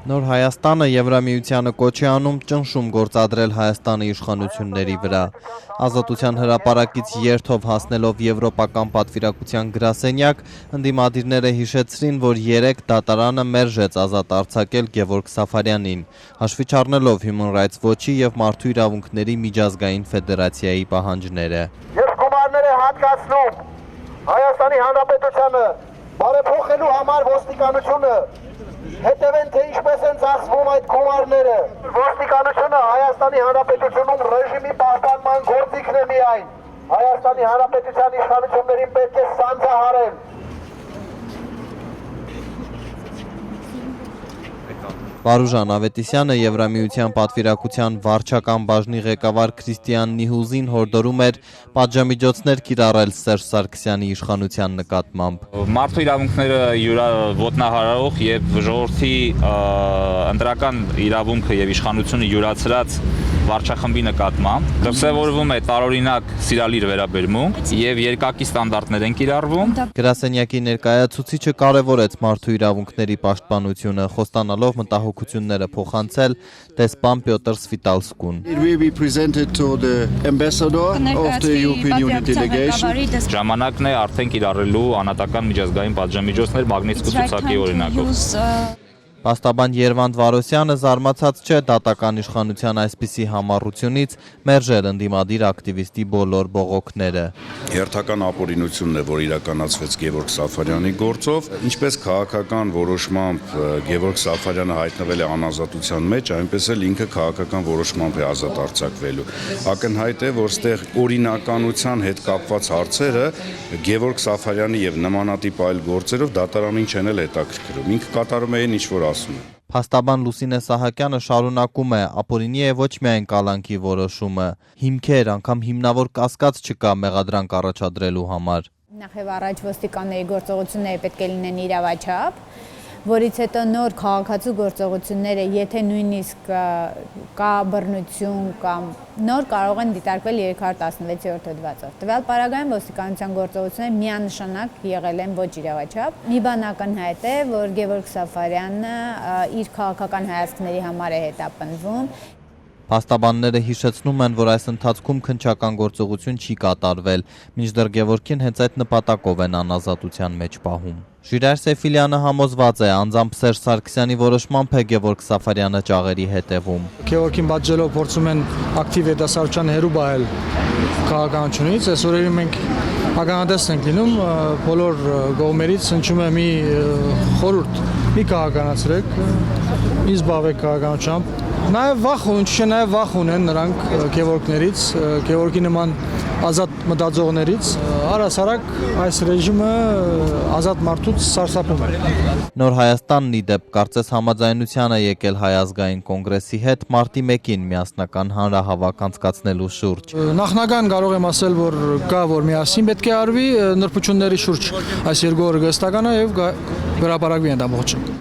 Նոր Հայաստանը Եվրամիությանը կոչ է անում ճնշում գործադրել Հայաստանի իշխանությունների վրա։ Ազատության հրապարակից երթով հասնելով եվրոպական պատվիրակության գրասենյակ, ընդդիմադիրները հիշեցրին, որ 3 դատարանը մերժեց ազատ արձակել Գևորգ Սաֆարյանին, հաշվի չառնելով Human Rights Watch-ի եւ Մարդու իրավունքների միջազգային ֆեդերացիայի պահանջները։ Ես գումարներ է հատկացնում Հայաստանի Հանրապետությանը բարեփոխելու համար ոստիկանությունը հետևեն, թե ինչպես են ծախսվում այդ գումարները։ Ոստիկանությունը Հայաստանի Հանրապետությունում ռեժիմի պահպանման գործիքն է միայն։ Հայաստանի Հանրապետության իշխանություններին պետք է սանձահարել։ Վարուժան Ավետիսյանը Եվրամիության պատվիրակության վարչական բաժնի ղեկավար Քրիստիան Նիհուզին հորդորում էր պատժամիջոցներ կիրառել Սերժ Սարգսյանի իշխանության նկատմամբ։ Մարդու իրավունքները ոտնահարող եւ ժողովրդի ընտրական իրավունքը եւ իշխանությունը յուրացրած վարչախմբի նկատմամբ դրսևորվում է տարօրինակ սիրալիր վերաբերմունք եւ երկակի ստանդարտներ են կիրառվում։ Գրասենյակի ներկայացուցիչը կարևորեց մարդու իրավունքների պաշտպանությունը, խոստանալով մտահոգությունները փոխանցել դեսպան Պյոտր Սվիտալսկուն։ Ժամանակն է արդեն կիրառելու անհատական միջազգային պատժամիջոցներ Մագնիսկու ցուցակի օրինակով։ Փաստաբան Երվանդ Վարոսյանը զարմացած չէ դատական իշխանության այսպիսի համառությունից մերժել ընդդիմադիր ակտիվիստի բոլոր բողոքները։ Հերթական ապօրինությունն է, որ իրականացվեց Գևորգ Սաֆարյանի գործով, ինչպես քաղաքական որոշմամբ Գևորգ Սաֆարյանը հայտնվել է անազատության մեջ, այնպես էլ ինքը քաղաքական որոշմամբ է ազատ արձակվելու։ Ակնհայտ է, որ ստեղ օրինականության հետ կապված հարցերը Գևորգ Սաֆարյանի եւ նմանատիպ այլ գործերով դատարանին չեն էլ հետաքրքրում։ Ինքը կատարում է ինչ որ Փաստաբան Լուսինե Սահակյանը շարունակում է, ապօրինի է ոչ միայն կալանքի որոշումը, հիմքեր, անգամ հիմնավոր կասկած չկա մեղադրանք առաջադրելու համար։ Նախ եւ առաջ ոստիկանների գործողությունները պետք է լինեն իրավաչափ, որից հետո նոր քաղաքացու գործողությունները, եթե նույնիսկ կա բռնություն կամ նոր կարող են դիտարկվել 316-րդ հոդվածով։ Տվյալ պարագայում ոստիկանության գործողությունները միանշանակ եղել են ոչ իրավաչափ։ Մի բան ակնհայտ է, որ Գևորգ Սաֆարյանը իր քաղաքական հայացքների համար է հետապնդվում։ Փաստաբանները հիշեցնում են, որ այս ընթացքում քննչական գործողություն չի կատարվել, մինչդեռ Գևորգին հենց այդ նպատակով են անազատության մեջ պահում։ Ժիրայր Սեֆիլյանը համոզված է, անձամբ Սերժ Սարգսյանի որոշմամբ է Գևորգ Սաֆարյանը ճաղերի հետևում։ Գևորգին պատժելով փորձում են ակտիվ հետասարության հերու բահել քաղաքականությունից, այս օրերին մենք ականատես ենք լինում, բոլոր կողմերից հնչում է մի խորհուրդ, մի քաղաքականացրեք, մի զբաղվեք քաղաքականությամբ։ Նաև վախ ունեն նրանք Գևորգներից, Գևորգի նման ազատ մտածողներից, առհասարակ այս ռեժիմը ազատ մարդուց սարսափում է։ Նոր Հայաստանն ի դեպ կարծես համաձայնության է եկել Հայ ազգային կոնգրեսի հետ մարտի 1-ին միասնական հանրահավաք անցկացնելու շուրջ։ Նախնական կարող եմ ասել, որ կա, որ միասին պետք է արվի նրբությունների շուրջ այս երկու օրը հստականա եւ հրապարակվի այդ ամբողջը։